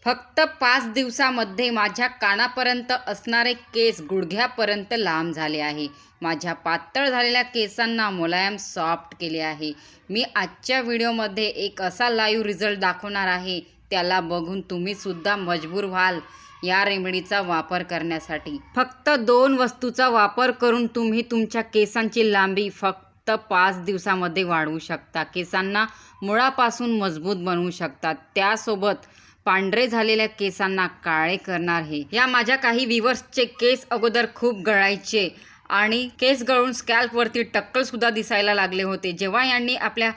फक्त 5 दिवसामध्ये माझ्या कानापर्यंत असणारे केस गुडघ्यापर्यंत लांब झाले आहे. माझ्या पातळ झालेल्या केसांना मुलायम सॉफ्ट केले आहे. मी आजच्या व्हिडिओमध्ये एक असा लाईव्ह रिझल्ट दाखवणार आहे, त्याला बघून तुम्ही सुद्धा मजबूर व्हाल या रेमेडीचा वापर करण्यासाठी. फक्त 2 वस्तूचा वापर करून तुम्ही तुमच्या केसांची लांबी फक्त 5 दिवसामध्ये वाढवू शकता. केसांना मुळापासून मजबूत बनवू शकता. त्यासोबत पांढरे झालेल्या केसांना काळे करणार आहे. या माझ्या काही व्ह्यूअर्सचे केस अगोदर खूप गळायचे आणि केस गळून स्कॅल्पवरती टक्कलसुद्धा दिसायला लागले होते. जेव्हा यांनी आपल्या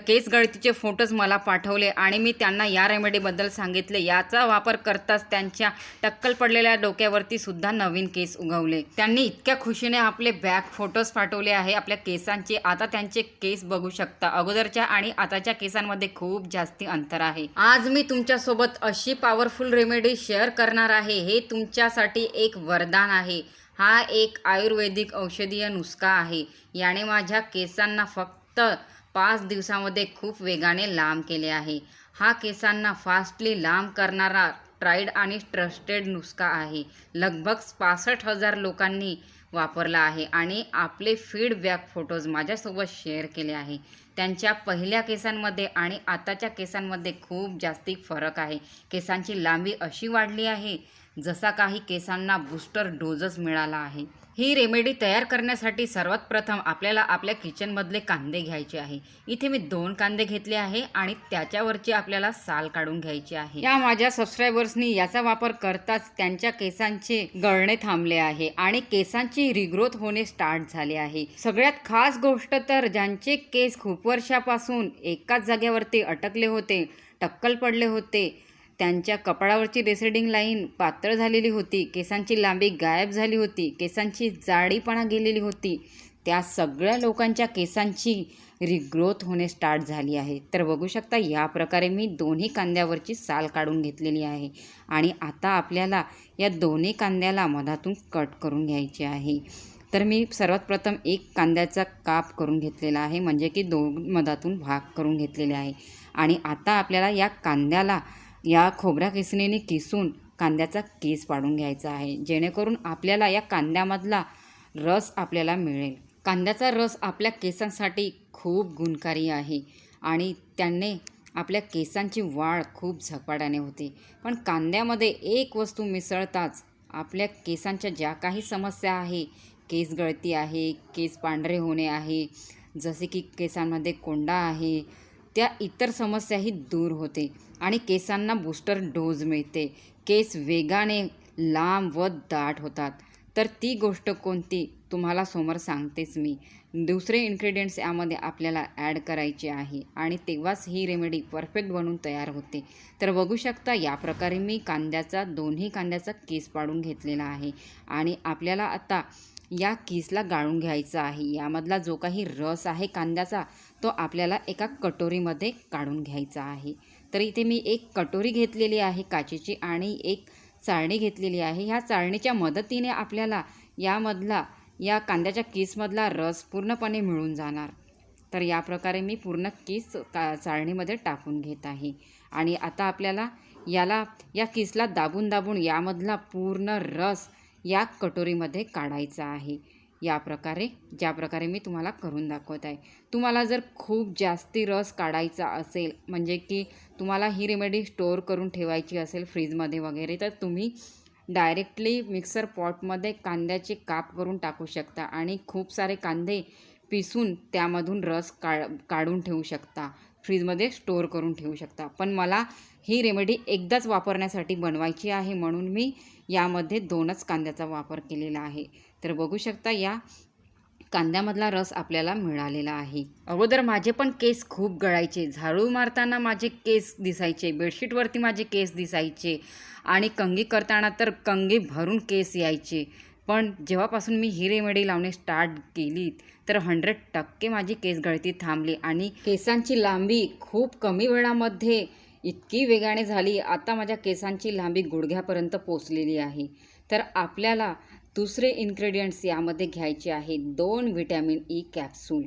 केस गळतीचे फोटोज मला पाठवले आणि मी त्यांना या रेमेडीबद्दल सांगितले, याचा वापर करताच त्यांच्या टक्कल पडलेल्या डोक्यावरती सुद्धा नवीन केस उगवले. त्यांनी इतक्या खुशीने आपले बॅक फोटोज पाठवले आहे आपल्या केसांचे. आता त्यांचे केस बघू शकता. अगोदरच्या आणि आताच्या केसांमध्ये खूप जास्ती अंतर आहे. आज मी तुमच्यासोबत अशी पॉवरफुल रेमेडी शेअर करणार आहे. हे तुमच्यासाठी एक वरदान आहे. हा एक आयुर्वेदिक औषधीय नुस्खा आहे. याने माझ्या केसांना फक्त 5 दिवसामध्ये खूप वेगाने लांब केले आहे. हा केसांना फास्टली लांब करणारा ट्राईड आणि ट्रस्टेड नुस्खा आहे. लगभग 65,000 लोकांनी वापरला आहे आणि आपले फीडबॅक फोटोज माझ्यासोबत शेअर केले आहे. त्यांच्या पहिल्या केसांमध्ये आणि आताच्या केसांमध्ये खूप जास्ती फरक आहे. केसांची लांबी अशी वाढली आहे जसा काही केसांना बूस्टर डोजच मिळाला आहे. ही रेमेडी तयार करण्यासाठी सर्वात प्रथम आपल्याला आपल्या किचनमधले कांदे घ्यायचे आहे. इथे मी 2 कांदे घेतले आहे आणि त्याच्यावरची आपल्याला साल काढून घ्यायची आहे. या माझ्या सबस्क्रायबर्सनी याचा वापर करताच त्यांच्या केसांचे गळणे थांबले आहे आणि केसांची रिग्रोथ होणे स्टार्ट झाले आहे. सगळ्यात खास गोष्ट तर ज्यांचे केस खूप वर्षापासून एकाच जागेवरती अटकले होते, टक्कल पडले होते, त्यांच्या कपाळावरची रेसिडिंग लाईन पातळ झालेली होती, केसांची लांबी गायब झाली होती, केसांची जाडीपणा गेलेली होती, त्या सगळ्या लोकांच्या केसांची रिग्रोथ होणे स्टार्ट झाली आहे. तर बघू शकता, या प्रकारे मी दोन्ही कांद्यावरची साल काढून घेतलेली आहे आणि आता आपल्याला या दोन्ही कांद्याला मधातून कट करून घ्यायचे आहे. तर मी सर्वात प्रथम एक कांद्याचा काप करून घेतलेला आहे, म्हणजे की 2 मधातून भाग करून घेतलेले आहे. आणि आता आपल्याला या कांद्याला या खोबऱ्या किसणीने किसून कांद्याचा केस पाडून घ्यायचा आहे, जेणेकरून आपल्याला या कांद्यामधला रस आपल्याला मिळेल. कांद्याचा रस आपल्या केसांसाठी खूप गुणकारी आहे आणि त्याने आपल्या केसांची वाढ खूप झपाट्याने होते. पण कांद्यामध्ये एक वस्तू मिसळताच आपल्या केसांच्या ज्या काही समस्या आहे, केस गळती आहे, केस पांढरे होणे आहे, जसे की केसांमध्ये कोंडा आहे, त्या इतर समस्याही दूर होते आणि केसांना बूस्टर डोज मिळते. केस वेगाने लांब व दाट होतात. तर ती गोष्ट कोणती तुम्हाला समोर सांगतेच मी. दुसरे इन्ग्रेडियंट्स यामध्ये आपल्याला ॲड करायचे आहे आणि तेव्हाच ही रेमेडी परफेक्ट बनून तयार होते. तर बघू शकता, या प्रकारे मी दोन्ही कांद्याचा केस पाडून घेतलेला आहे आणि आपल्याला आता या केसला गाळून घ्यायचा आहे. यामधला जो काही रस आहे कांद्याचा, तो आपल्याला एका कटोरीमध्ये काढून घ्यायचा आहे. तर इथे मी एक कटोरी घेतलेली आहे काचेची आणि एक चाळणी घेतलेली आहे. ह्या चाळणीच्या मदतीने आपल्याला या कांद्याच्या केसमधला रस पूर्णपणे मिळून जाणार. तर या प्रकारे मी पूर्ण केस चाळणीमध्ये टाकून घेत आहे आणि आता आपल्याला या केसला दाबून दाबून यामधला पूर्ण रस या कटोरीमध्ये काढायचा आहे. ज्या प्रकारे मी तुम्हाला करून दाखवत आहे. तुम्हाला जर खूप जास्ती रस काढायचा असेल, म्हणजे की तुम्हाला ही रेमेडी स्टोअर करून ठेवायची असेल फ्रीजमध्ये वगैरे, तर तुम्ही डायरेक्टली मिक्सर पॉटमध्ये कांद्याचे काप करून टाकू शकता आणि खूप सारे कांदे पिसून त्यामधून रस काढून ठेवू शकता, फ्रीजमध्ये स्टोअर करून ठेवू शकता. पण मला ही रेमेडी एकदाच वापरण्यासाठी बनवायची आहे, म्हणून मी यामध्ये 2च कांद्याचा वापर केलेला आहे. तर बघू शकता, या कांद्यामधला रस आपल्याला मिळालेला आहे. अगोदर माझे पण केस खूप गळायचे. झाडू मारताना माझे केस दिसायचे, बेडशीटवरती माझे केस दिसायचे आणि कंघी करताना तर कंघी भरून केस यायचे. पण जेव्हापासून मी ही रेमेडी लावणे स्टार्ट केली तर 100% माझी केस गळती थांबली आणि केसांची लांबी खूप कमी वेळामध्ये इतकी वेगाने झाली. आता माझ्या केसांची लांबी गुडघ्यापर्यंत पोचलेली आहे. तर आपल्याला दुसरे इन्ग्रेडियंट्स यामध्ये घ्यायचे आहे 2 व्हिटॅमिन ई कॅप्सूल.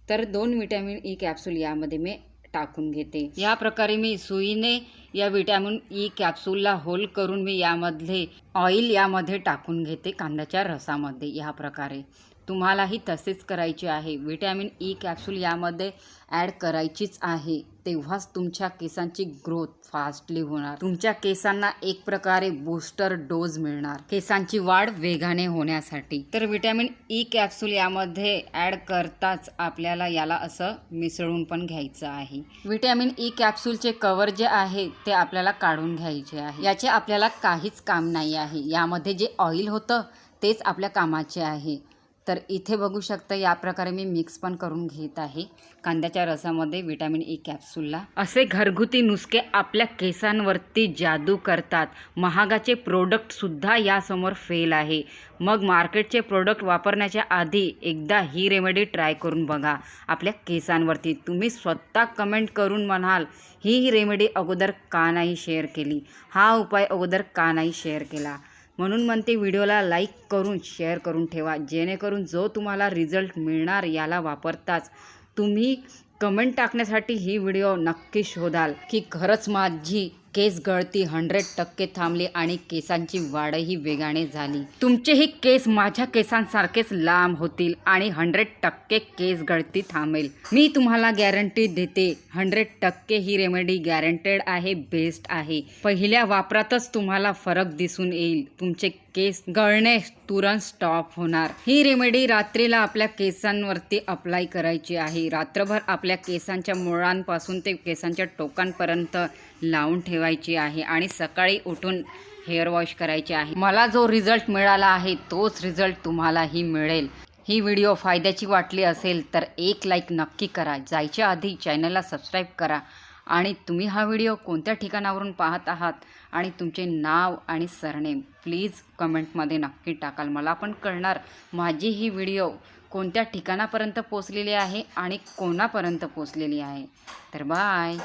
तर 2 व्हिटॅमिन ई कॅप्सूल यामध्ये मी टाकून घेते। या प्रकारे मी सुईने या विटॅमिन ई कॅप्सूलला होल करून मी यामधले ऑइल यामध्ये टाकून घेते कांद्याच्या रसामध्ये। या प्रकारे तुम्हालाही तसेच करायचे आहे। विटॅमिन ई कॅप्सूल यामध्ये ॲड करायचीच आहे, तेव्हाच तुमच्या केसांची ग्रोथ फास्टली होणार, तुमच्या केसांना एक प्रकारे बूस्टर डोज मिळणार केसांची वाढ वेगाने होण्यासाठी। तर विटॅमिन ई कॅप्सूल यामध्ये ॲड करताच आपल्याला याला असं मिसळून पण घ्यायचं आहे। विटॅमिन ई कॅप्सूलचे कवर जे आहे ते आपल्याला काढून घ्यायचे आहे। याचे आपल्याला काहीच काम नाही आहे, यामध्ये जे ऑइल होतं तेच आपल्या कामाचे आहे। तर इथे बघू शकता या प्रकारे मी मिक्स पण करून घेत आहे कांद्याच्या रसामध्ये विटॅमिन ई कॅप्सूलला। असे घरगुती नुस्खे आपल्या केसांवरती जादू करतात। महागाचे प्रोडक्टसुद्धा यासमोर फेल आहे। मग मार्केटचे प्रोडक्ट वापरण्याच्या आधी एकदा ही रेमेडी ट्राय करून बघा आपल्या केसांवरती। तुम्ही स्वतः कमेंट करून म्हणाल ही रेमेडी अगोदर का नाही शेअर केली, हा उपाय अगोदर का नाही शेअर केला। म्हणून म्हणते व्हिडिओला लाईक करून शेअर करून ठेवा, जेणेकरून जो तुम्हाला रिझल्ट मिळणार याला वापरताच तुम्ही कमेंट टाकण्यासाठी ही व्हिडिओ नक्की शोधाल की खरंच माझी केस गळती 100% थांबली आणि केसांची वाढही वेगाने झाली। तुमचेही केस माझ्या केसांसारखेच लांब होतील आणि 100% केस गळती थांबेल। मी तुम्हाला गॅरंटी देते 100% ही रेमेडी गॅरंटेड आहे, बेस्ट आहे। पहिल्या वापरातच तुम्हाला फरक दिसून येईल, तुमचे केस गळणे तुरंत स्टॉप होणार। ही रेमेडी रात्रीला आपल्या केसांवरती अप्लाय करायची आहे। रात्रभर आपल्या केसांच्या मुळांपासून ते केसांच्या टोकांपर्यंत लावून ठेवायची आहे आणि सकाळी उठून हेअर वॉश करायचे आहे। मला जो रिझल्ट मिळाला आहे तोच रिझल्ट तुम्हालाही मिळेल। ही व्हिडिओ फायद्याची वाटली असेल तर एक लाईक नक्की करा, जायच्या आधी चॅनलला सबस्क्राईब करा आणि तुम्ही हा व्हिडिओ कोणत्या ठिकाणावरून पाहत आहात आणि तुमचे नाव आणि सरनेम प्लीज कमेंटमध्ये नक्की टाकाल, मला पण कळणार माझी ही व्हिडिओ कोणत्या ठिकाणापर्यंत पोचलेली आहे आणि कोणापर्यंत पोचलेली आहे। तर बाय।